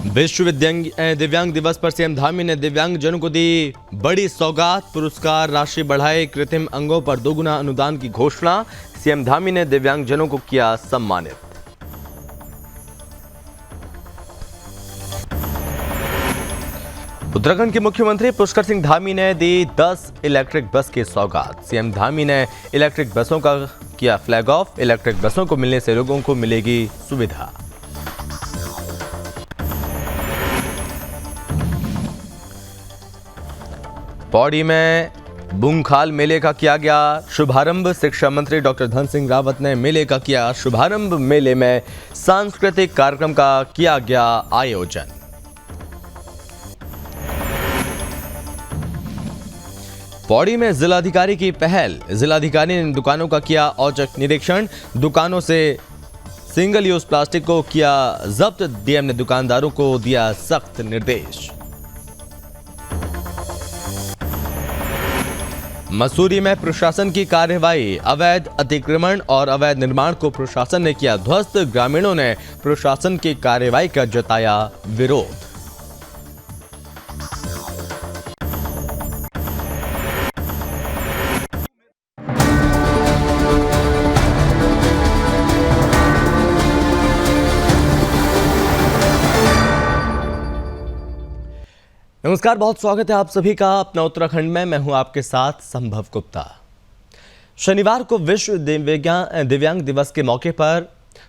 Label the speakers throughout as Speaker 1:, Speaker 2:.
Speaker 1: विश्व दिव्यांग दिवस पर सीएम धामी ने दिव्यांगजनों को दी बड़ी सौगात, पुरस्कार राशि बढ़ाए, कृत्रिम अंगों पर दोगुना अनुदान की घोषणा। सीएम धामी ने दिव्यांगजनों को किया सम्मानित। उत्तराखंड के मुख्यमंत्री पुष्कर सिंह धामी ने दी 10 इलेक्ट्रिक बस की सौगात। सीएम धामी ने इलेक्ट्रिक बसों का किया फ्लैग ऑफ। इलेक्ट्रिक बसों को मिलने से लोगों को मिलेगी सुविधा। पौड़ी में बूंगखाल मेले का किया गया शुभारंभ। शिक्षा मंत्री डॉक्टर धन सिंह रावत ने मेले का किया शुभारंभ। मेले में सांस्कृतिक कार्यक्रम का किया गया आयोजन। पौड़ी में जिलाधिकारी की पहल। जिलाधिकारी ने दुकानों का किया औचक निरीक्षण। दुकानों से सिंगल यूज प्लास्टिक को किया जब्त। डीएम ने दुकानदारों को दिया सख्त निर्देश। मसूरी में प्रशासन की कार्यवाही। अवैध अतिक्रमण और अवैध निर्माण को प्रशासन ने किया ध्वस्त। ग्रामीणों ने प्रशासन की कार्यवाही का जताया विरोध। नमस्कार, बहुत स्वागत है आप सभी का अपना उत्तराखंड में। मैं हूं आपके साथ संभव गुप्ता। शनिवार को विश्व दिव्यांग दिवस के मौके पर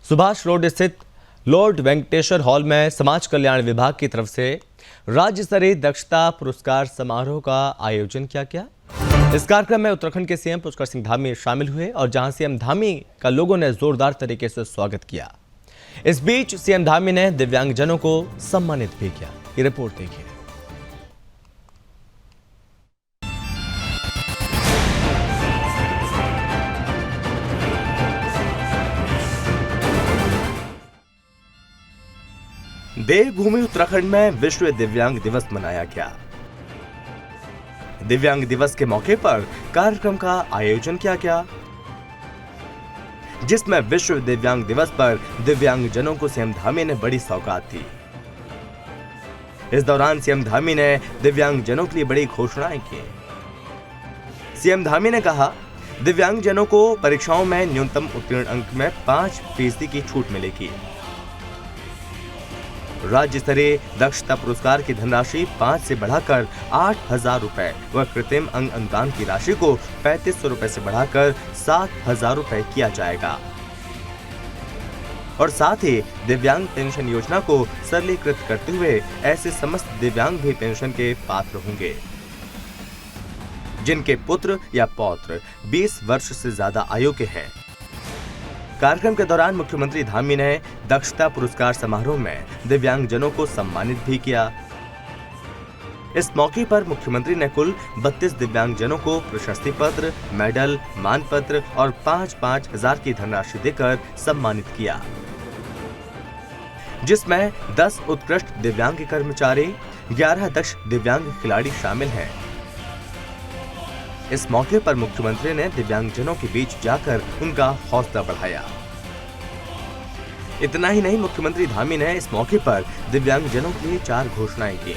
Speaker 1: सुभाष रोड स्थित लॉर्ड वेंकटेश्वर हॉल में समाज कल्याण विभाग की तरफ से राज्य स्तरीय दक्षता पुरस्कार समारोह का आयोजन किया गया। इस कार्यक्रम में उत्तराखंड के सीएम पुष्कर सिंह धामी शामिल हुए और जहां सीएम धामी का लोगों ने जोरदार तरीके से स्वागत किया। इस बीच सीएम धामी ने दिव्यांगजनों को सम्मानित भी किया। ये रिपोर्ट देखिए। देवभूमि उत्तराखंड में विश्व दिव्यांग दिवस मनाया गया। दिव्यांग दिवस के मौके पर कार्यक्रम का आयोजन किया गया, जिसमें विश्व दिव्यांग दिवस पर दिव्यांगजनों को सीएम धामी ने बड़ी सौगात दी। इस दौरान सीएम धामी ने दिव्यांगजनों के लिए बड़ी घोषणाएं की। सीएम धामी ने कहा, दिव्यांगजनों को परीक्षाओं में न्यूनतम उत्तीर्ण अंक में 5% की छूट मिलेगी। राज्य स्तरीय दक्षता पुरस्कार की धनराशि 5 से बढ़ाकर 8,000 रुपए व कृत्रिम अंग अनुदान की राशि को 3,500 रुपए से बढ़ाकर 7,000 रुपए किया जाएगा। और साथ ही दिव्यांग पेंशन योजना को सरलीकृत करते हुए ऐसे समस्त दिव्यांग भी पेंशन के पात्र होंगे जिनके पुत्र या पौत्र 20 वर्ष से ज्यादा आयु के हैं। कार्यक्रम के दौरान मुख्यमंत्री धामी ने दक्षता पुरस्कार समारोह में दिव्यांगजनों को सम्मानित भी किया। इस मौके पर मुख्यमंत्री ने कुल 32 दिव्यांगजनों को प्रशस्ति पत्र, मेडल, मानपत्र और 5-5 हजार की धनराशि देकर सम्मानित किया, जिसमें 10 उत्कृष्ट दिव्यांग कर्मचारी, 11 दक्ष दिव्यांग खिलाड़ी शामिल हैं। इस मौके पर मुख्यमंत्री ने दिव्यांगजनों के बीच जाकर उनका हौसला बढ़ाया। इतना ही नहीं, मुख्यमंत्री धामी ने इस मौके पर दिव्यांगजनों के लिए 4 घोषणाएं की।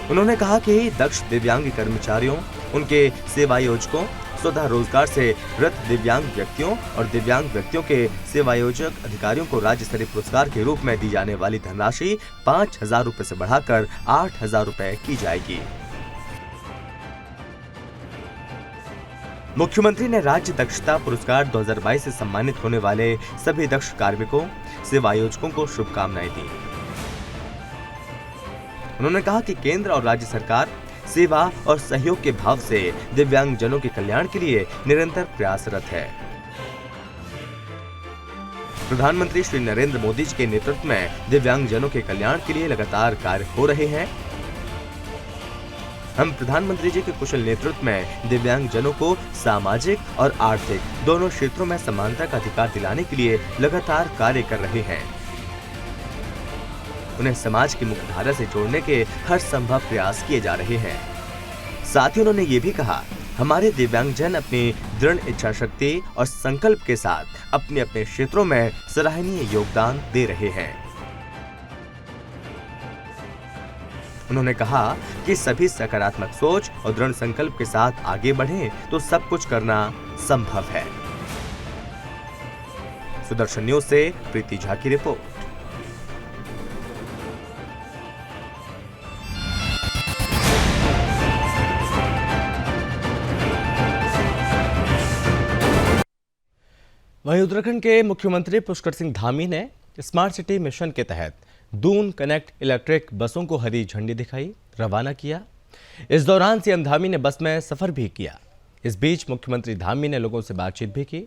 Speaker 1: उन्होंने कहा कि दक्ष दिव्यांग कर्मचारियों, उनके सेवायोजकों, स्वतः रोजगार से रत दिव्यांग व्यक्तियों और दिव्यांग व्यक्तियों के सेवायोजक अधिकारियों को राज्य स्तरीय पुरस्कार के रूप में दी जाने वाली धनराशि 5,000 रुपए से बढ़ाकर 8,000 रुपए की जाएगी। मुख्यमंत्री ने राज्य दक्षता पुरस्कार 2022 से सम्मानित होने वाले सभी दक्ष कार्मिकों, सेवायोजकों को शुभकामनाएं दी। उन्होंने कहा कि केंद्र और राज्य सरकार सेवा और सहयोग के भाव से दिव्यांगजनों के कल्याण के लिए निरंतर प्रयासरत है। प्रधानमंत्री श्री नरेंद्र मोदी जी के नेतृत्व में दिव्यांगजनों के कल्याण के लिए लगातार कार्य हो रहे हैं। हम प्रधानमंत्री जी के कुशल नेतृत्व में दिव्यांगजनों को सामाजिक और आर्थिक दोनों क्षेत्रों में समानता का अधिकार दिलाने के लिए लगातार कार्य कर रहे हैं। उन्हें समाज की मुख्यधारा से जोड़ने के हर संभव प्रयास किए जा रहे हैं। साथ ही उन्होंने ये भी कहा, हमारे दिव्यांगजन अपनी दृढ़ इच्छा शक्ति और संकल्प के साथ अपने अपने क्षेत्रों में सराहनीय योगदान दे रहे हैं। उन्होंने कहा कि सभी सकारात्मक सोच और दृढ़ संकल्प के साथ आगे बढ़ें तो सब कुछ करना संभव है। सुदर्शन न्यूज से प्रीति झा की रिपोर्ट। वहीं उत्तराखंड के मुख्यमंत्री पुष्कर सिंह धामी ने स्मार्ट सिटी मिशन के तहत दून कनेक्ट इलेक्ट्रिक बसों को हरी झंडी दिखाई, रवाना किया। इस दौरान सीएम धामी ने बस में सफर भी किया। इस बीच मुख्यमंत्री धामी ने लोगों से बातचीत भी की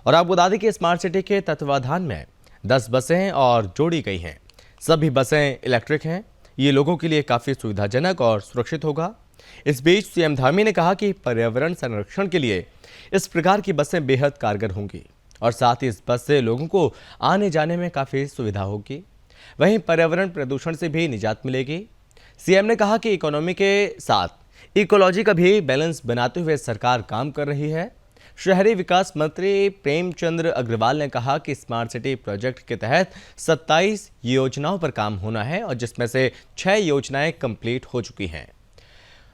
Speaker 1: और आपको बता दें कि स्मार्ट सिटी के तत्वाधान में 10 बसें और जोड़ी गई हैं। सभी बसें इलेक्ट्रिक हैं। ये लोगों के लिए काफ़ी सुविधाजनक और सुरक्षित होगा। इस बीच सीएम धामी ने कहा कि पर्यावरण संरक्षण के लिए इस प्रकार की बसें बेहद कारगर होंगी और साथ ही इस बस से लोगों को आने जाने में काफ़ी सुविधा होगी। वहीं पर्यावरण प्रदूषण से भी निजात मिलेगी। सीएम ने कहा कि इकोनॉमी के साथ इकोलॉजी का भी बैलेंस बनाते हुए सरकार काम कर रही है। शहरी विकास मंत्री प्रेमचंद्र अग्रवाल ने कहा कि स्मार्ट सिटी प्रोजेक्ट के तहत 27 योजनाओं पर काम होना है और जिसमें से 6 योजनाएं कंप्लीट हो चुकी हैं।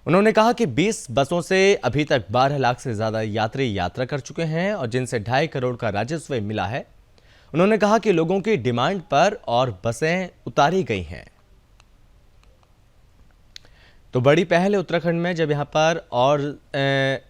Speaker 1: उन्होंने कहा कि 20 बसों से अभी तक 12 लाख से ज़्यादा यात्री यात्रा कर चुके हैं और जिनसे 2.5 करोड़ का राजस्व मिला है। उन्होंने कहा कि लोगों की डिमांड पर और बसें उतारी गई हैं। तो बड़ी पहल है उत्तराखंड में जब यहाँ पर और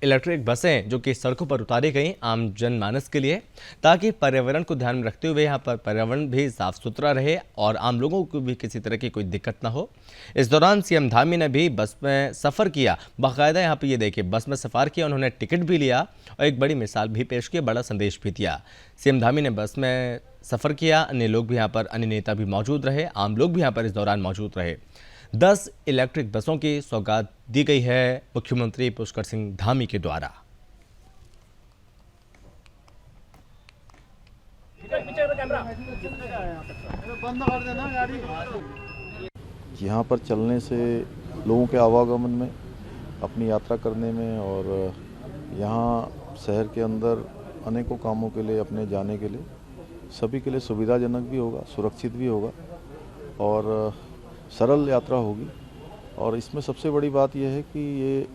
Speaker 1: इलेक्ट्रिक बसें जो कि सड़कों पर उतारी गई आम जनमानस के लिए, ताकि पर्यावरण को ध्यान में रखते हुए यहाँ पर पर्यावरण भी साफ सुथरा रहे और आम लोगों को भी किसी तरह की कोई दिक्कत ना हो। इस दौरान सीएम धामी ने भी बस में सफ़र किया। बाकायदा यहाँ पर ये देखिए बस में सफ़र किया, उन्होंने टिकट भी लिया और एक बड़ी मिसाल भी पेश की, बड़ा संदेश भी दिया। सीएम धामी ने बस में सफ़र किया। अन्य लोग भी यहाँ पर, अन्य नेता भी मौजूद रहे, आम लोग भी यहाँ पर इस दौरान मौजूद रहे। 10 इलेक्ट्रिक बसों की सौगात दी गई है मुख्यमंत्री पुष्कर सिंह धामी के द्वारा।
Speaker 2: यहाँ पर चलने से लोगों के आवागमन में, अपनी यात्रा करने में और यहाँ शहर के अंदर अनेकों कामों के लिए, अपने जाने के लिए, सभी के लिए सुविधाजनक भी होगा, सुरक्षित भी होगा और सरल यात्रा होगी। और इसमें सबसे बड़ी बात यह है कि ये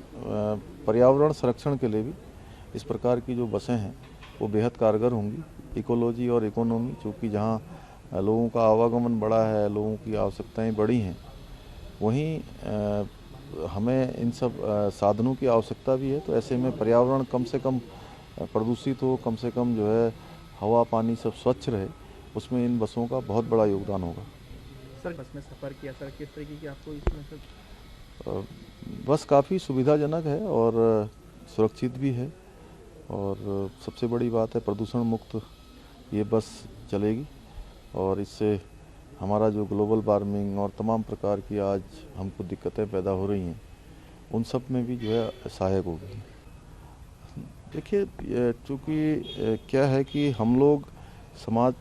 Speaker 2: पर्यावरण संरक्षण के लिए भी इस प्रकार की जो बसें हैं वो बेहद कारगर होंगी। इकोलॉजी और इकोनॉमी, चूँकि जहाँ लोगों का आवागमन बड़ा है, लोगों की आवश्यकताएं बड़ी हैं, वहीं हमें इन सब साधनों की आवश्यकता भी है। तो ऐसे में पर्यावरण कम से कम प्रदूषित हो, कम से कम जो है हवा पानी सब स्वच्छ रहे, उसमें इन बसों का बहुत बड़ा योगदान होगा।
Speaker 3: सर बस में सफ़र किया सर, किस तरीके की आपको इसमें सर?
Speaker 2: बस काफ़ी सुविधाजनक है और सुरक्षित भी है और सबसे बड़ी बात है प्रदूषण मुक्त ये बस चलेगी और इससे हमारा जो ग्लोबल वार्मिंग और तमाम प्रकार की आज हमको दिक्कतें पैदा हो रही हैं, उन सब में भी जो है सहायक होगी। देखिए, चूँकि क्या है कि हम लोग समाज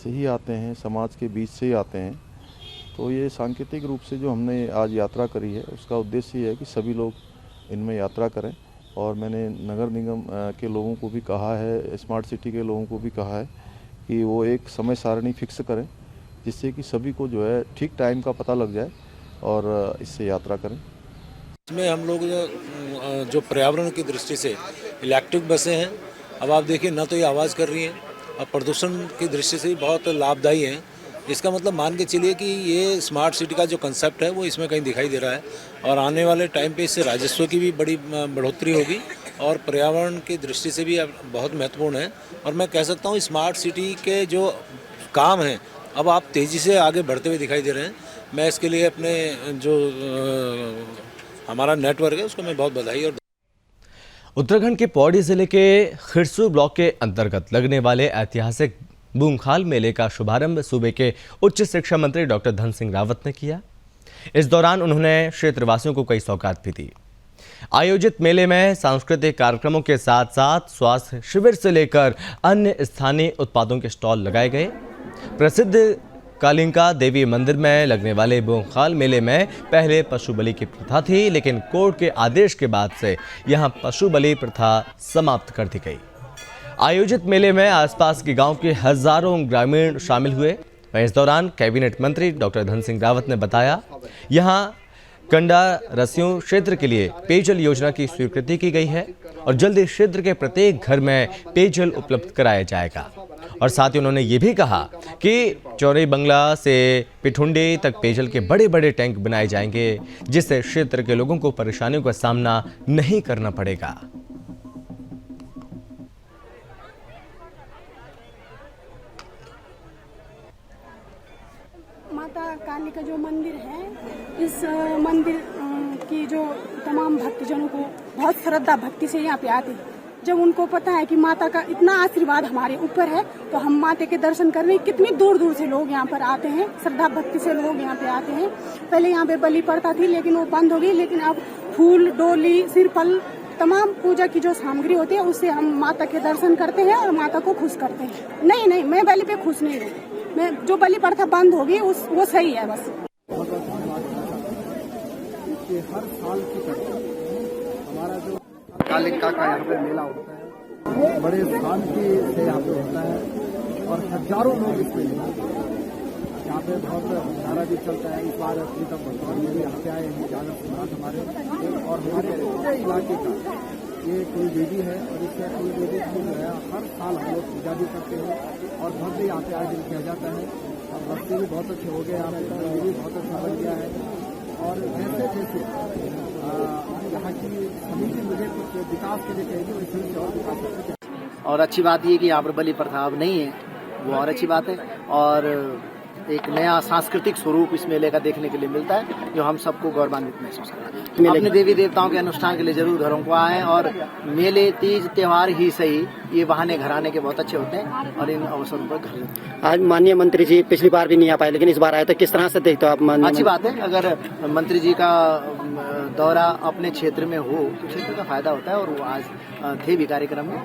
Speaker 2: से ही आते हैं, समाज के बीच से ही आते हैं, तो ये सांकेतिक रूप से जो हमने आज यात्रा करी है उसका उद्देश्य ये है कि सभी लोग इनमें यात्रा करें। और मैंने नगर निगम के लोगों को भी कहा है, स्मार्ट सिटी के लोगों को भी कहा है कि वो एक समय सारणी फिक्स करें जिससे कि सभी को जो है ठीक टाइम का पता लग जाए और इससे यात्रा करें।
Speaker 4: इसमें हम लोग जो पर्यावरण की दृष्टि से इलेक्ट्रिक बसें हैं, अब आप देखिए ना तो ये आवाज़ कर रही हैं और प्रदूषण की दृष्टि से बहुत लाभदायी हैं। इसका मतलब मान के चलिए कि ये स्मार्ट सिटी का जो कंसेप्ट है वो इसमें कहीं दिखाई दे रहा है और आने वाले टाइम पे इससे राजस्व की भी बड़ी बढ़ोतरी होगी और पर्यावरण की दृष्टि से भी बहुत महत्वपूर्ण है। और मैं कह सकता हूँ स्मार्ट सिटी के जो काम हैं अब आप तेज़ी से आगे बढ़ते हुए दिखाई दे रहे हैं। मैं इसके लिए अपने जो हमारा नेटवर्क है उसको मैं बहुत बधाई और
Speaker 1: उत्तराखंड के पौड़ी जिले के खिरसू ब्लॉक के अंतर्गत लगने वाले ऐतिहासिक बूंगखाल मेले का शुभारंभ सूबे के उच्च शिक्षा मंत्री डॉक्टर धन सिंह रावत ने किया। इस दौरान उन्होंने क्षेत्रवासियों को कई सौगात भी दी। आयोजित मेले में सांस्कृतिक कार्यक्रमों के साथ साथ स्वास्थ्य शिविर से लेकर अन्य स्थानीय उत्पादों के स्टॉल लगाए गए। प्रसिद्ध कालिंका देवी मंदिर में लगने वाले बूंगखाल मेले में पहले पशु बलि की प्रथा थी, लेकिन कोर्ट के आदेश के बाद से यहां पशु बलि प्रथा समाप्त कर दी गई। आयोजित मेले में आसपास के गांव के हजारों ग्रामीण शामिल हुए। इस दौरान कैबिनेट मंत्री डॉक्टर धन सिंह रावत ने बताया, यहां कंडा रसियों क्षेत्र के लिए पेयजल योजना की स्वीकृति की गई है और जल्द इस क्षेत्र के प्रत्येक घर में पेयजल उपलब्ध कराया जाएगा। और साथ ही उन्होंने ये भी कहा कि चौरई बंगला से पिठुंडी तक पेयजल के बड़े बड़े टैंक बनाए जाएंगे, जिससे क्षेत्र के लोगों को परेशानियों का सामना नहीं करना पड़ेगा।
Speaker 5: माता काली का जो मंदिर है, इस मंदिर की जो तमाम भक्तजनों को बहुत श्रद्धा भक्ति से यहाँ पे आते हैं। जब उनको पता है कि माता का इतना आशीर्वाद हमारे ऊपर है, तो हम माता के दर्शन करने कितनी दूर दूर से लोग यहाँ पर आते हैं, श्रद्धा भक्ति से लोग यहाँ पे आते हैं। पहले यहाँ पे बलि प्रथा थी, लेकिन वो बंद हो गई। लेकिन अब फूल, डोली, सिरफल, तमाम पूजा की जो सामग्री होती है, उससे हम माता के दर्शन करते हैं और माता को खुश करते हैं। नहीं, मैं बलि पे खुश नहीं हूँ। मैं जो बलि प्रथा बंद होगी वो सही है बस।
Speaker 3: हर साल की तरह हमारा जो कालिका का यहाँ पे मेला होता है, बड़े शांति से यहाँ पे होता है और हजारों लोग इस मेले में यहाँ पे बहुत भंडारा भी चलता है। इस बार प्रीतम भगवान मेरे यहाँ पे आए हैं, जागर सम्राट हमारे और हमारे पूरे इलाके का ये कुल देवी है और इसके कुल देवी की जो है हर साल हम लोग पूजा भी करते हैं और भव्य यहाँ पे आयोजन किया जाता है। और रास्ते भी बहुत अच्छे हो गए, यहाँ पे भी बहुत अच्छा बन गया है। और जैसे जैसे यहाँ की समिति मुझे कुछ विकास के लिए कहेगी, वैसे और विकास।
Speaker 6: और अच्छी बात ये कि यहाँ पर बलि प्रथा अब नहीं है, वो और अच्छी बात है। और एक नया सांस्कृतिक स्वरूप इस मेले का देखने के लिए मिलता है, जो हम सबको गौरवान्वित महसूस करता है। अपने देवी देवताओं के अनुष्ठान के लिए जरूर घरों को आए और मेले, तीज, त्योहार ही सही, ये बहाने घर आने के बहुत अच्छे होते हैं और इन अवसरों पर घर।
Speaker 7: आज माननीय मंत्री जी पिछली बार भी नहीं आ पाए, लेकिन इस बार आए, तो किस तरह से देखते हो आप?
Speaker 6: अच्छी बात है, अगर मंत्री जी का दौरा अपने क्षेत्र में हो तो क्षेत्र का फायदा होता है और वो आज थे भी कार्यक्रम में।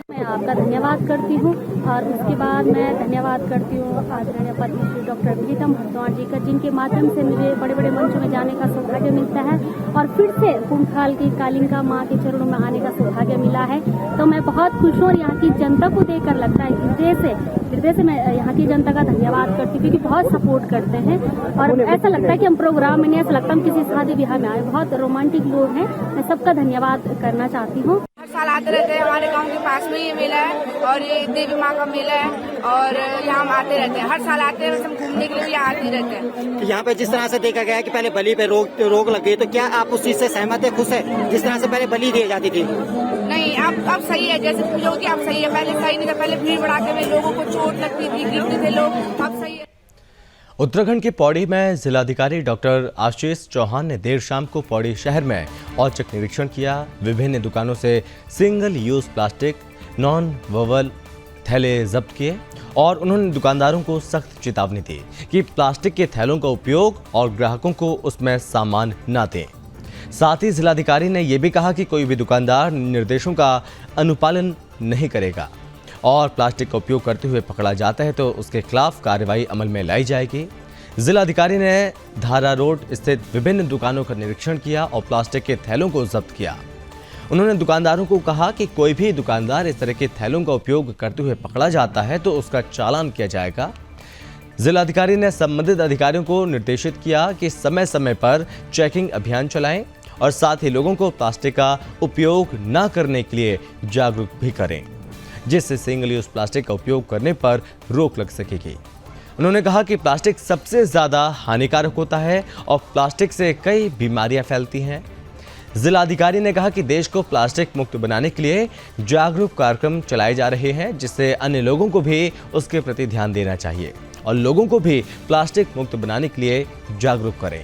Speaker 8: मैं आपका धन्यवाद करती हूँ और उसके बाद मैं धन्यवाद करती हूँ आदरणीय पद्मश्री डॉक्टर प्रीतम भगवान जी का, जिनके माध्यम से मुझे बड़े बड़े मंचों में जाने का सौभाग्य मिलता है और फिर से कुंभकाल की कालिका माँ के चरणों में आने का सौभाग्य मिला है। तो मैं बहुत खुश हूँ और यहाँ की जनता को देखकर लगता है हृदय से मैं यहाँ की जनता का धन्यवाद करती हूँ, क्योंकि बहुत सपोर्ट करते हैं और ऐसा लगता है कि हम प्रोग्राम में नहीं, ऐसा लगता है हम किसी शादी ब्याह में आए। बहुत रोमांटिक लोग हैं, मैं सबका धन्यवाद करना चाहती हूँ।
Speaker 9: हर साल आते रहते हैं, हमारे गांव के पास में ये मेला है और ये देवी माँ का मेला है और यहाँ हम आते रहते हैं। हर साल आते हैं, हम घूमने के लिए यहाँ आते रहते हैं।
Speaker 7: तो यहाँ पे जिस तरह से देखा गया है कि पहले बलि पे रोक लग गई, तो क्या आप उस चीज से सहमत है, खुश है, जिस तरह से पहले बलि दी जाती थी?
Speaker 9: नहीं, अब सही है, जैसे पूजा होती है अब सही है। पहले सही नहीं था, पहले भीड़ भड़ाके में लोगों को चोट लगती थी, गिरते थे लोग, अब सही है।
Speaker 1: उत्तराखंड के पौड़ी में जिलाधिकारी डॉक्टर आशीष चौहान ने देर शाम को पौड़ी शहर में औचक निरीक्षण किया। विभिन्न दुकानों से single use plastic, non vowel थैले जब्त किए और उन्होंने दुकानदारों को सख्त चेतावनी दी कि प्लास्टिक के थैलों का उपयोग और ग्राहकों को उसमें सामान न दें। साथ ही जिलाधिकारी ने यह भी कहा कि कोई भी दुकानदार निर्देशों का अनुपालन नहीं करेगा और प्लास्टिक का उपयोग करते हुए पकड़ा जाता है तो उसके खिलाफ कार्रवाई अमल में लाई जाएगी। जिलाधिकारी ने धारा रोड स्थित विभिन्न दुकानों का निरीक्षण किया और प्लास्टिक के थैलों को जब्त किया। उन्होंने दुकानदारों को कहा कि कोई भी दुकानदार इस तरह के थैलों का उपयोग करते हुए पकड़ा जाता है तो उसका चालान किया जाएगा। जिलाधिकारी ने संबंधित अधिकारियों को निर्देशित किया कि समय समय पर चेकिंग अभियान चलाएं और साथ ही लोगों को प्लास्टिक का उपयोग न करने के लिए जागरूक भी करें, जिससे सिंगल यूज प्लास्टिक का उपयोग करने पर रोक लग सकेगी। उन्होंने कहा कि प्लास्टिक सबसे ज़्यादा हानिकारक होता है और प्लास्टिक से कई बीमारियां फैलती हैं। जिलाधिकारी ने कहा कि देश को प्लास्टिक मुक्त बनाने के लिए जागरूक कार्यक्रम चलाए जा रहे हैं, जिससे अन्य लोगों को भी उसके प्रति ध्यान देना चाहिए और लोगों को भी प्लास्टिक मुक्त बनाने के लिए जागरूक करें।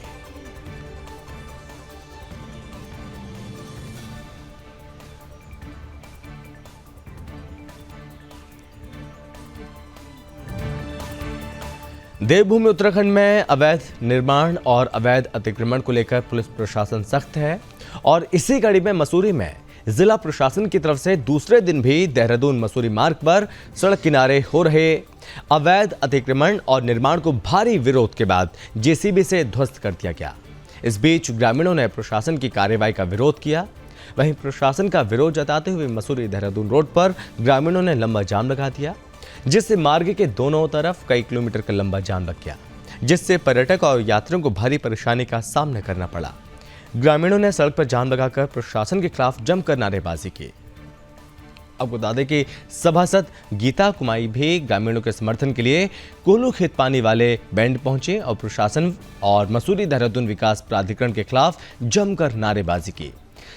Speaker 1: देवभूमि उत्तराखंड में अवैध निर्माण और अवैध अतिक्रमण को लेकर पुलिस प्रशासन सख्त है और इसी कड़ी में मसूरी में जिला प्रशासन की तरफ से दूसरे दिन भी देहरादून मसूरी मार्ग पर सड़क किनारे हो रहे अवैध अतिक्रमण और निर्माण को भारी विरोध के बाद जेसीबी से ध्वस्त कर दिया गया। इस बीच ग्रामीणों ने प्रशासन की कार्रवाई का विरोध किया। वहीं प्रशासन का विरोध जताते हुए मसूरी देहरादून रोड पर ग्रामीणों ने लंबा जाम लगा दिया, जिससे मार्ग के दोनों तरफ कई किलोमीटर का लंबा जाम लग गया। जिससे पर्यटक और यात्रियों को भारी परेशानी का सामना करना पड़ा। ग्रामीणों ने सड़क पर जाम लगाकर प्रशासन के खिलाफ जमकर नारेबाजी की। आपको बता दें कि सभासद गीता कुमाई भी ग्रामीणों के समर्थन के लिए कोल्लू खेत पानी वाले बैंड पहुंचे और प्रशासन और मसूरी देहरादून विकास प्राधिकरण के खिलाफ जमकर नारेबाजी की।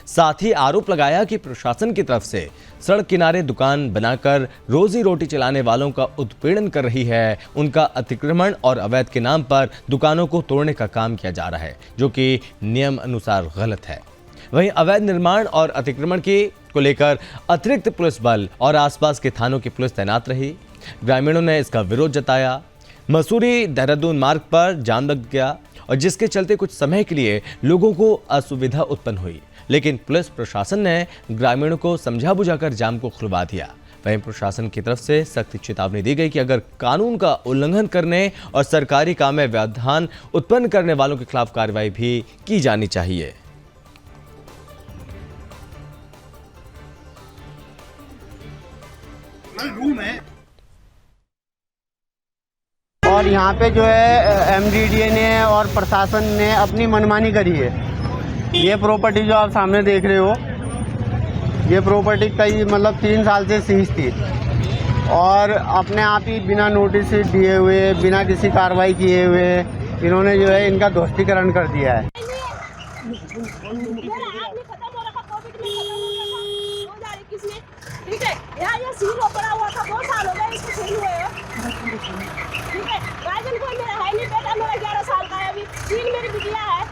Speaker 1: साथ ही आरोप लगाया कि प्रशासन की तरफ से सड़क किनारे दुकान बनाकर रोजी रोटी चलाने वालों का उत्पीड़न कर रही है। उनका अतिक्रमण और अवैध के नाम पर दुकानों को तोड़ने का काम किया जा रहा है, जो कि नियम अनुसार गलत है। वहीं अवैध निर्माण और अतिक्रमण को लेकर अतिरिक्त पुलिस बल और आसपास के थानों की पुलिस तैनात रही। ग्रामीणों ने इसका विरोध जताया। मसूरी देहरादून मार्ग पर जाम लग गया और जिसके चलते कुछ समय के लिए लोगों को असुविधा उत्पन्न हुई, लेकिन पुलिस प्रशासन ने ग्रामीणों को समझा बुझाकर जाम को खुलवा दिया। वहीं प्रशासन की तरफ से सख्त चेतावनी दी गई कि अगर कानून का उल्लंघन करने और सरकारी काम में व्यवधान उत्पन्न करने वालों के खिलाफ कार्रवाई भी की जानी चाहिए।
Speaker 10: और यहाँ पे जो है MDDA ने और प्रशासन ने अपनी मनमानी करी है। ये प्रॉपर्टी जो आप सामने देख रहे हो, ये प्रॉपर्टी कई 3 साल से सीज थी और अपने आप ही बिना नोटिस दिए हुए, बिना किसी कार्रवाई किए हुए इन्होंने जो है इनका ध्वस्तीकरण कर दिया है।
Speaker 5: ठीक है, यहाँ ये सील पड़ा हुआ था, 2 साल हो गए इसको सील हुए हैं। ठीक है, गार्जियन कोई मेरा है नहीं, बेटा मेरा 11 साल का है, अभी सील मेरी बिटिया है,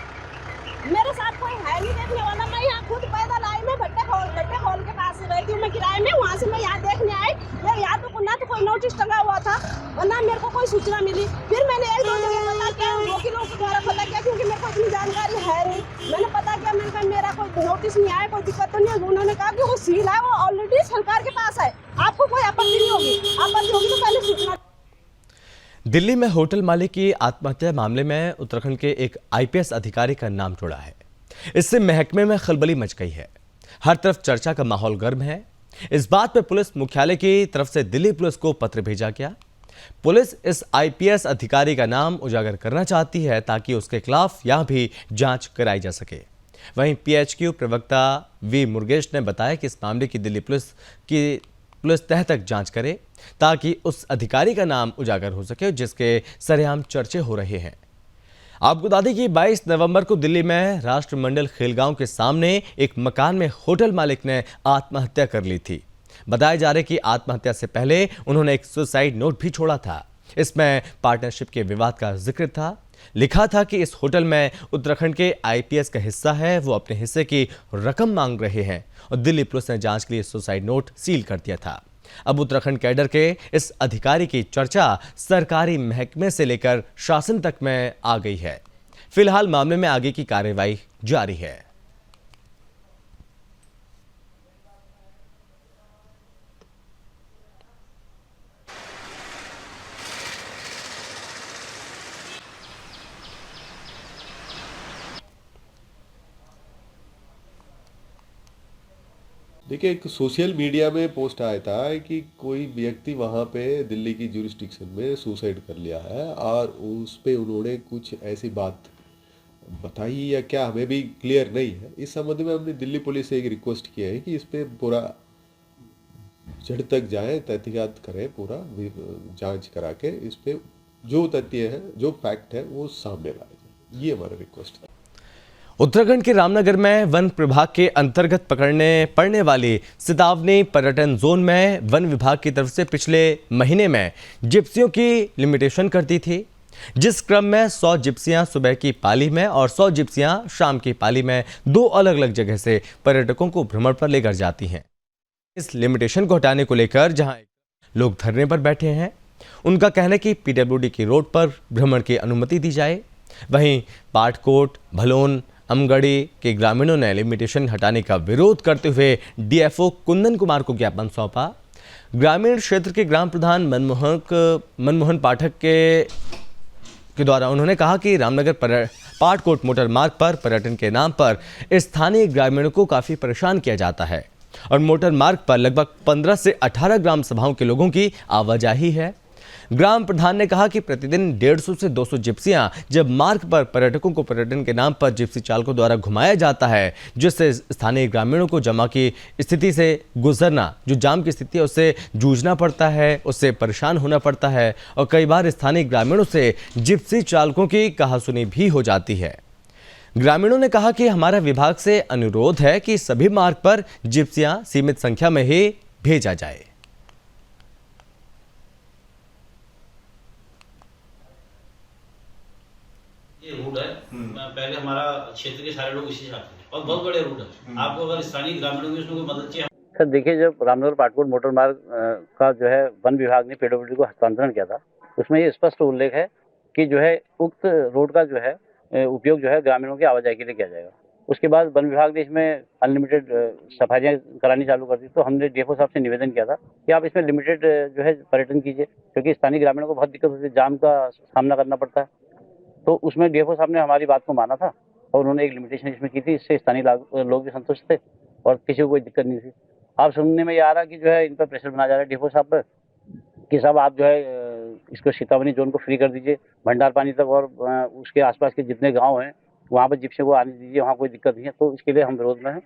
Speaker 5: मेरे साथ कोई है नहीं देखने वाला। मैं यहाँ खुद पैदल आई, मैं भट्टे खोल के पास से रहती हूँ मैं किराए में, वहाँ से मैं यहाँ देखने आई। यहाँ तो ना तो कोई नोटिस टंगा हुआ था और ना मेरे को कोई सूचना मिली। फिर मैंने 1-2 जगह पता किया, वकीलों के द्वारा पता किया, क्योंकि मेरे को इतनी जानकारी है नहीं। मैंने पता किया, मैंने कहा मेरा कोई नोटिस नहीं आया, कोई दिक्कत तो नहीं है। उन्होंने कहा कि वो सील है, वो ऑलरेडी सरकार के पास है, आपको कोई आपत्ति नहीं होगी, आपत्ति होगी तो पहले सूचना।
Speaker 1: दिल्ली में होटल मालिक की आत्महत्या मामले में उत्तराखंड के एक IPS अधिकारी का नाम जुड़ा है। इससे महकमे में खलबली मच गई है। हर तरफ चर्चा का माहौल गर्म है। इस बात पर पुलिस मुख्यालय की तरफ से दिल्ली पुलिस को पत्र भेजा गया। पुलिस इस IPS अधिकारी का नाम उजागर करना चाहती है ताकि उसके खिलाफ यहां भी जांच कराई जा सके। वहीं PHQ प्रवक्ता V मुरुगेश ने बताया कि इस मामले की दिल्ली पुलिस तह तक जांच करे ताकि उस अधिकारी का नाम उजागर हो सके जिसके सरेआम चर्चे हो रहे हैं। आपको बता दें कि 22 नवंबर को दिल्ली में राष्ट्रमंडल खेलगांव के सामने एक मकान में होटल मालिक ने आत्महत्या कर ली थी। बताया जा रहा है कि आत्महत्या से पहले उन्होंने एक सुसाइड नोट भी छोड़ा था। इसमें पार्टनरशिप के विवाद का जिक्र था। लिखा था कि इस होटल में उत्तराखंड के IPS का हिस्सा है, वो अपने हिस्से की रकम मांग रहे हैं और दिल्ली पुलिस ने जांच के लिए सुसाइड नोट सील कर दिया था। अब उत्तराखंड कैडर के इस अधिकारी की चर्चा सरकारी महकमे से लेकर शासन तक में आ गई है। फिलहाल मामले में आगे की कार्रवाई जारी है।
Speaker 11: देखिए, एक सोशल मीडिया में पोस्ट आया था कि कोई व्यक्ति वहाँ पे दिल्ली की जुरिस्डिक्शन में सुसाइड कर लिया है और उस पे उन्होंने कुछ ऐसी बात बताई या क्या, हमें भी क्लियर नहीं है। इस संबंध में हमने दिल्ली पुलिस से एक रिक्वेस्ट किया है कि इस पे पूरा जड़ तक जाएं, तहकीकात करें, पूरा जांच करा के इस पे जो तथ्य है, जो फैक्ट है वो सामने लाया जाए। ये हमारा रिक्वेस्ट था।
Speaker 1: उत्तराखंड के रामनगर में वन विभाग के अंतर्गत पड़ने वाली सितावनी पर्यटन जोन में वन विभाग की तरफ से पिछले महीने में जिप्सियों की लिमिटेशन कर दी थी, जिस क्रम में 100 जिप्सियां सुबह की पाली में और 100 जिप्सियां शाम की पाली में 2 अलग अलग जगह से पर्यटकों को भ्रमण पर लेकर जाती हैं। इस लिमिटेशन को हटाने को लेकर जहां लोग धरने पर बैठे हैं, उनका कहना है कि PWD की रोड पर भ्रमण की अनुमति दी जाए। वहीं पाटकोट, भलोन, अमगढ़ी के ग्रामीणों ने लिमिटेशन हटाने का विरोध करते हुए DFO कुंदन कुमार को ज्ञापन सौंपा। ग्रामीण क्षेत्र के ग्राम प्रधान मनमोहन पाठक के द्वारा उन्होंने कहा कि रामनगर पाटकोट मोटर मार्ग पर पर्यटन के नाम पर स्थानीय ग्रामीणों को काफ़ी परेशान किया जाता है और मोटर मार्ग पर लगभग 15 से 18 ग्राम सभाओं के लोगों की आवाजाही है। ग्राम प्रधान ने कहा कि प्रतिदिन 150 से 200 जिप्सियां जब मार्ग पर पर्यटकों को पर्यटन के नाम पर जिप्सी चालकों द्वारा घुमाया जाता है, जिससे स्थानीय ग्रामीणों को जमा की स्थिति से गुजरना, जो जाम की स्थिति है उससे जूझना पड़ता है, उससे परेशान होना पड़ता है और कई बार स्थानीय ग्रामीणों से जिप्सी चालकों की कहासुनी भी हो जाती है। ग्रामीणों ने कहा कि हमारा विभाग से अनुरोध है कि सभी मार्ग पर जिप्सियां सीमित संख्या में ही भेजा जाए।
Speaker 12: ये रूट है, पहले हमारा क्षेत्र के सारे लोग इसी से आते हैं और बहुत बड़े रूट है। आपको अगर स्थानीय ग्रामीणों की इसमें कोई मदद चाहिए।
Speaker 13: सर देखिए, जब रामनगर पाटकोट मोटर मार्ग का जो है वन विभाग ने पीडब्ल्यूडी को हस्तांतरण किया था, उसमें ये स्पष्ट उल्लेख है कि जो है उक्त रोड का जो है उपयोग जो है ग्रामीणों की आवाजाही के लिए किया जाएगा। उसके बाद वन विभाग ने इसमें अनलिमिटेड सफारियाँ करानी चालू कर दी, तो हमने डीएफओ साहब से निवेदन किया था कि आप इसमें लिमिटेड जो है पर्यटन कीजिए, क्योंकि स्थानीय ग्रामीणों को बहुत दिक्कत होती है, जाम का सामना करना पड़ता है। तो उसमें डीएफओ साहब ने हमारी बात को माना था और उन्होंने एक लिमिटेशन इसमें की थी, इससे स्थानीय लोग भी संतुष्ट थे और किसी को कोई दिक्कत नहीं थी। आप सुनने में ये आ रहा कि जो है इन पर प्रेशर बनाया जा रहा है डीएफओ साहब पर कि साहब आप जो है इसको सीतावनी जोन को फ्री कर दीजिए, भंडार पानी तक और उसके आसपास के जितने गांव हैं वहाँ पर जिप्सियों को आने दीजिए, वहाँ कोई दिक्कत नहीं है। तो इसके लिए हम विरोध में हैं।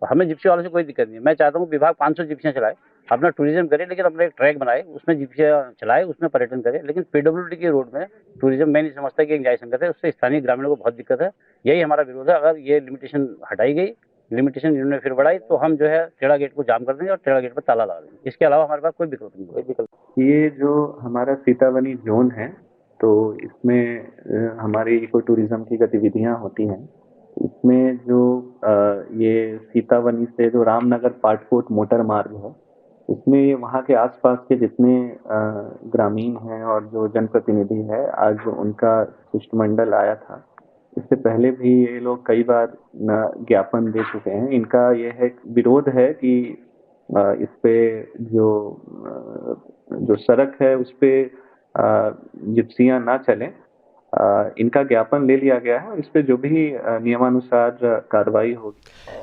Speaker 13: हमें जिप्सी वालों से कोई दिक्कत नहीं है। मैं चाहता हूँ विभाग 500 जिप्सियाँ चलाए, अपना टूरिज्म करे, लेकिन अपना एक ट्रैक बनाए, उसमें जिप्सियाँ चलाए, उसमें पर्यटन करे। लेकिन पीडब्ल्यूडी के रोड में टूरिज्म मैं नहीं समझता कि न्याय संगत है, उससे स्थानीय ग्रामीणों को बहुत दिक्कत है। यही हमारा विरोध है। अगर ये लिमिटेशन हटाई गई, लिमिटेशन इन्होंने फिर बढ़ाई, तो हम जो है टेढ़ा गेट को जाम कर देंगे और टेढ़ा गेट पर ताला लगा देंगे। इसके अलावा हमारे पास कोई विकल्प नहीं है।
Speaker 14: ये जो हमारा सीतावनी जोन है, तो इसमें हमारी इको टूरिज्म की गतिविधियां होती हैं। इसमें जो ये सीतावनी से जो रामनगर पाटकोट मोटर मार्ग है, इसमें वहाँ के आसपास के जितने ग्रामीण हैं और जो जनप्रतिनिधि है, आज उनका शिष्टमंडल आया था। इससे पहले भी ये लोग कई बार ज्ञापन दे चुके हैं। इनका ये है विरोध है कि इस पे जो सड़क है उस पे जिप्सियां ना चलें। इनका ज्ञापन ले लिया गया है, इस पे जो भी नियमानुसार कार्रवाई होगी।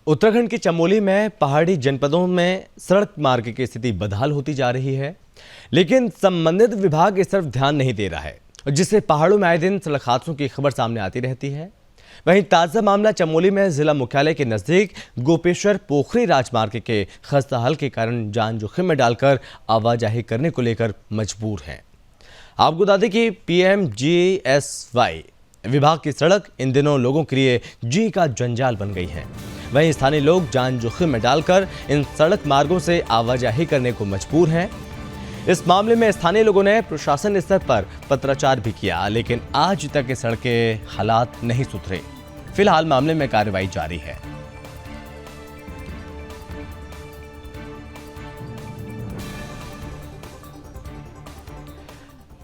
Speaker 1: उत्तराखंड के चमोली में पहाड़ी जनपदों में सड़क मार्ग की स्थिति बदहाल होती जा रही है, लेकिन संबंधित विभाग इस तरफ ध्यान नहीं दे रहा है, जिससे पहाड़ों में आए दिन सड़क हादसों की खबर सामने आती रहती है। वहीं ताजा मामला चमोली में जिला मुख्यालय के नजदीक गोपेश्वर पोखरी राजमार्ग के खस्ताहाल के कारण जान जोखिम में डालकर आवाजाही करने को लेकर मजबूर हैं। आपको बता दें कि PMGSY विभाग की सड़क इन दिनों लोगों के लिए जी का जंजाल बन गई है। वहीं स्थानीय लोग जान जोखिम में डालकर इन सड़क मार्गों से आवाजाही करने को मजबूर हैं। इस मामले में स्थानीय लोगों ने प्रशासन स्तर पर पत्राचार भी किया, लेकिन आज तक के सड़क के हालात नहीं सुधरे। फिलहाल मामले में कार्रवाई जारी है।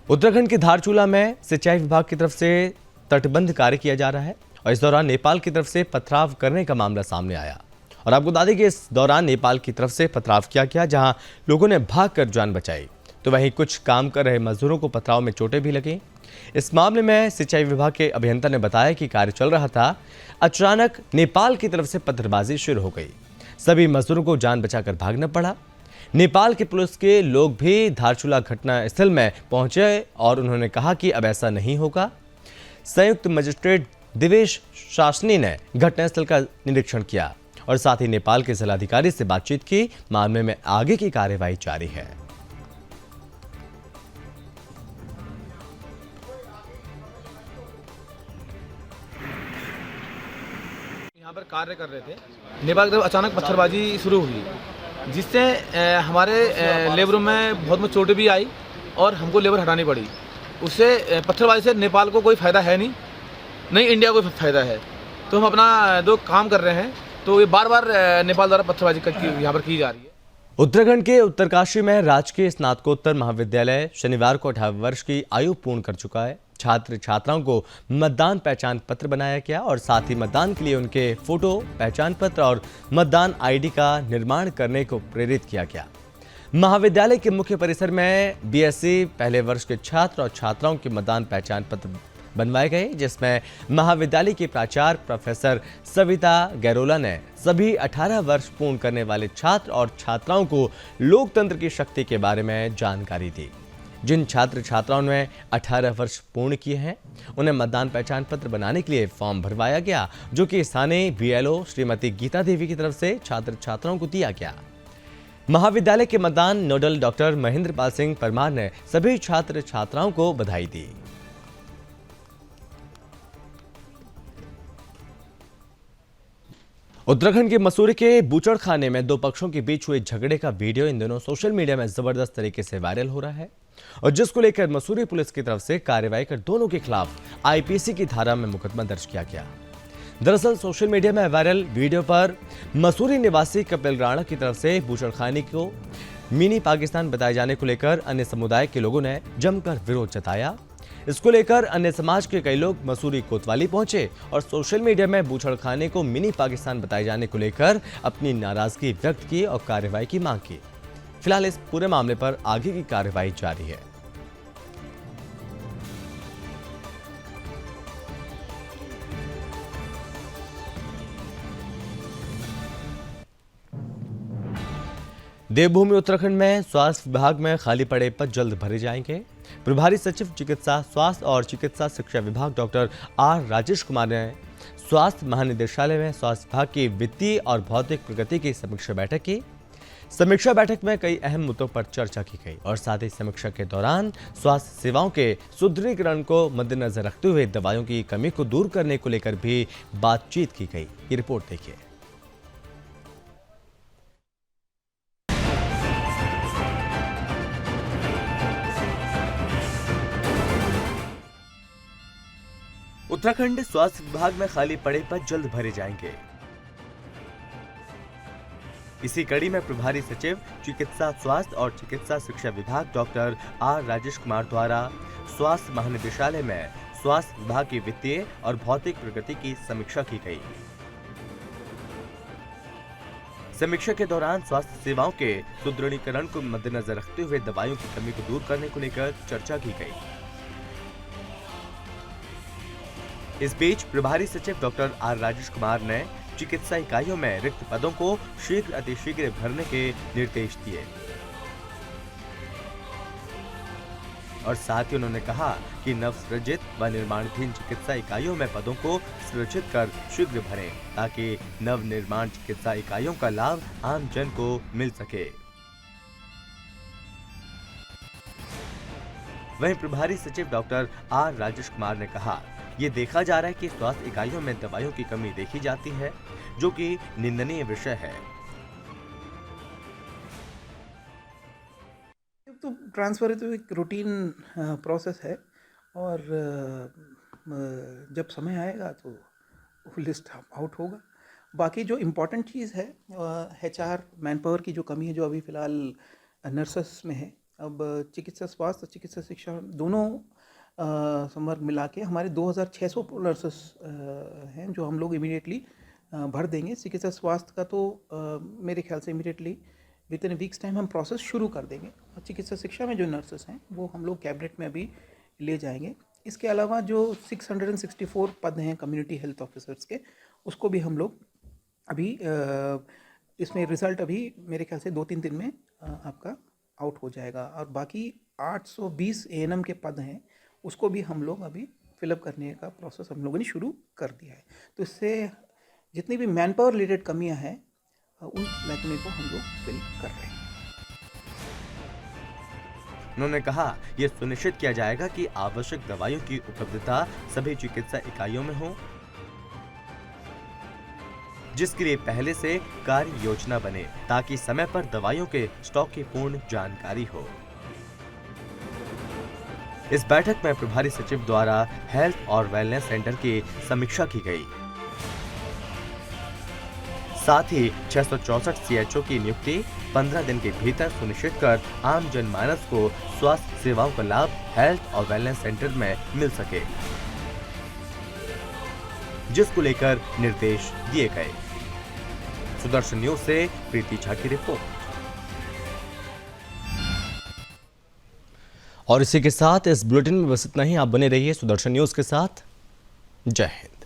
Speaker 1: उत्तराखंड के धारचूला में सिंचाई विभाग की तरफ से तटबंध कार्य किया जा रहा है और इस दौरान नेपाल की तरफ से पथराव करने का मामला सामने आया। और आपको बता दें कि इस दौरान नेपाल की तरफ से पथराव किया गया, जहां लोगों ने भागकर जान बचाई, तो वहीं कुछ काम कर रहे मजदूरों को पथराव में चोटें भी लगीं। इस मामले में सिंचाई विभाग के अभियंता ने बताया कि कार्य चल रहा था, अचानक नेपाल की तरफ से पत्थरबाजी शुरू हो गई। सभी मजदूरों को जान बचाकर भागना पड़ा। नेपाल के पुलिस के लोग भी धारचूला घटना स्थल में पहुंचे और उन्होंने कहा कि अब ऐसा नहीं होगा। संयुक्त मजिस्ट्रेट दिवेश शासनी ने घटनास्थल का निरीक्षण किया और साथ ही नेपाल के जिलाधिकारी से बातचीत की। मामले में आगे की कार्यवाही जारी है।
Speaker 15: यहाँ पर कार्य कर रहे थे, नेपाल की तरफ अचानक पत्थरबाजी शुरू हुई, जिससे हमारे लेबरों में बहुत चोटें भी आई और हमको लेबर हटानी पड़ी। उससे पत्थरबाजी से नेपाल को कोई फायदा है नहीं इंडिया को फायदा है। तो हम अपना जो काम कर रहे हैं, तो ये बार बार नेपाल द्वारा पत्थरबाजी यहाँ पर की जा रही है।
Speaker 1: उत्तराखंड के उत्तरकाशी में राजकीय स्नातकोत्तर महाविद्यालय शनिवार को 18 वर्ष की आयु पूर्ण कर चुका है। छात्र छात्राओं को मतदान पहचान पत्र बनाया गया और साथ ही मतदान के लिए उनके फोटो, पहचान पत्र और मतदान आईडी का निर्माण करने को प्रेरित किया गया। महाविद्यालय के मुख्य परिसर में BSc पहले वर्ष के छात्र और छात्राओं के मतदान पहचान पत्र बनवाए गए, जिसमें महाविद्यालय की प्राचार्य प्रोफेसर सविता गैरोला ने सभी 18 वर्ष पूर्ण करने वाले छात्र और छात्राओं को लोकतंत्र की शक्ति के बारे में जानकारी दी। जिन छात्र छात्राओं ने 18 वर्ष पूर्ण किए हैं उन्हें मतदान पहचान पत्र बनाने के लिए फॉर्म भरवाया गया, जो कि स्थानीय बीएलओ श्रीमती गीता देवी की तरफ से छात्र छात्राओं को दिया गया। महाविद्यालय के मतदान नोडल डॉक्टर महेंद्र पाल सिंह परमार ने सभी छात्र छात्राओं को बधाई दी। उत्तराखंड के मसूरी के बूचड़खाने में दो पक्षों के बीच हुए झगड़े का वीडियो इन दिनों सोशल मीडिया में जबरदस्त तरीके से वायरल हो रहा है और जिसको लेकर मसूरी पुलिस की तरफ से कार्रवाई कर दोनों के खिलाफ आईपीसी की धारा में मुकदमा दर्ज किया गया। दरअसल सोशल मीडिया में वायरल वीडियो पर मसूरी निवासी कपिल राणा की तरफ से बूचड़खाने को मिनी पाकिस्तान बताए जाने को लेकर अन्य समुदाय के लोगों ने जमकर विरोध जताया। इसको लेकर अन्य समाज के कई लोग मसूरी कोतवाली पहुंचे और सोशल मीडिया में बूचड़खाने को मिनी पाकिस्तान बताए जाने को लेकर अपनी नाराजगी व्यक्त की और कार्रवाई की मांग की। फिलहाल इस पूरे मामले पर आगे की कार्रवाई जारी है। देवभूमि उत्तराखंड में स्वास्थ्य विभाग में खाली पड़े पद जल्द भरे जाएंगे। प्रभारी सचिव चिकित्सा स्वास्थ्य और चिकित्सा शिक्षा विभाग डॉक्टर आर राजेश कुमार ने स्वास्थ्य महानिदेशालय में स्वास्थ्य विभाग की वित्तीय और भौतिक प्रगति की समीक्षा बैठक की। समीक्षा बैठक में कई अहम मुद्दों पर चर्चा की गई और साथ ही समीक्षा के दौरान स्वास्थ्य सेवाओं के सुदृढ़ीकरण को मद्देनजर रखते हुए दवाइयों की कमी को दूर करने को लेकर भी बातचीत की गई। ये रिपोर्ट देखिए। उत्तराखंड स्वास्थ्य विभाग में खाली पड़े पद जल्द भरे जाएंगे। इसी कड़ी में प्रभारी सचिव चिकित्सा स्वास्थ्य और चिकित्सा शिक्षा विभाग डॉक्टर आर राजेश कुमार द्वारा स्वास्थ्य महानिदेशालय में स्वास्थ्य विभाग की वित्तीय और भौतिक प्रगति की समीक्षा की गई। समीक्षा के दौरान स्वास्थ्य सेवाओं के सुदृढ़ीकरण को मद्देनजर रखते हुए दवाइयों की कमी को दूर करने को लेकर चर्चा की गई। इस बीच प्रभारी सचिव डॉक्टर आर राजेश कुमार ने चिकित्सा इकाइयों में रिक्त पदों को शीघ्र अतिशीघ्र भरने के निर्देश दिए और साथ ही उन्होंने कहा कि नवसृजित व निर्माणाधीन चिकित्सा इकाइयों में पदों को सृजित कर शीघ्र भरें ताकि नवनिर्माण चिकित्सा इकाइयों का लाभ आम जन को मिल सके। वहीं प्रभारी सचिव डॉक्टर आर राजेश कुमार ने कहा, ये देखा जा रहा है कि स्वास्थ्य इकाइयों में दवाइयों की कमी देखी जाती है, जो कि निंदनीय विषय है।
Speaker 16: तो ट्रांसफर तो एक रूटीन प्रोसेस है और जब समय आएगा तो लिस्ट आउट होगा। बाकी जो इम्पोर्टेंट चीज़ है HR मैनपावर की जो कमी है, जो अभी फ़िलहाल नर्सेस में है। अब चिकित्सा स्वास्थ्य और चिकित्सा शिक्षा दोनों संवर्ग मिला के हमारे 2600 नर्सेस हैं जो हम लोग इमीडिएटली भर देंगे। चिकित्सा स्वास्थ्य का तो मेरे ख्याल से immediately with in weeks time हम प्रोसेस शुरू कर देंगे और चिकित्सा शिक्षा में जो नर्सेस हैं वो हम लोग कैबिनेट में अभी ले जाएंगे। इसके अलावा जो 664 पद हैं कम्युनिटी हेल्थ ऑफिसर्स के, उसको भी हम लोग अभी इसमें रिज़ल्ट अभी मेरे ख्याल से 2-3 दिन में आपका आउट हो जाएगा। और बाकी 820 ANM के पद हैं, उसको भी हम लोग अभी फिलअप करने का प्रोसेस हम लोगों ने शुरू कर दिया है। तो इससे जितनी भी मैन पावर रिलेटेड कमियां हैं उन लैकमी को हम लोग फिल कर रहे हैं।
Speaker 1: उन्होंने कहा, यह सुनिश्चित किया जाएगा कि आवश्यक दवाइयों की उपलब्धता सभी चिकित्सा इकाइयों में हो, जिसके लिए पहले से कार्य योजना बने ताकि समय पर दवाइयों के स्टॉक की पूर्ण जानकारी हो। इस बैठक में प्रभारी सचिव द्वारा हेल्थ और वेलनेस सेंटर की समीक्षा की गई। साथ ही 664 CHO की नियुक्ति 15 दिन के भीतर सुनिश्चित कर आम जनमानस को स्वास्थ्य सेवाओं का लाभ हेल्थ और वेलनेस सेंटर में मिल सके, जिसको लेकर निर्देश दिए गए। सुदर्शन न्यूज से प्रीति झा की रिपोर्ट। और इसी के साथ इस बुलेटिन में बस इतना ही। आप बने रहिए सुदर्शन न्यूज के साथ। जय हिंद।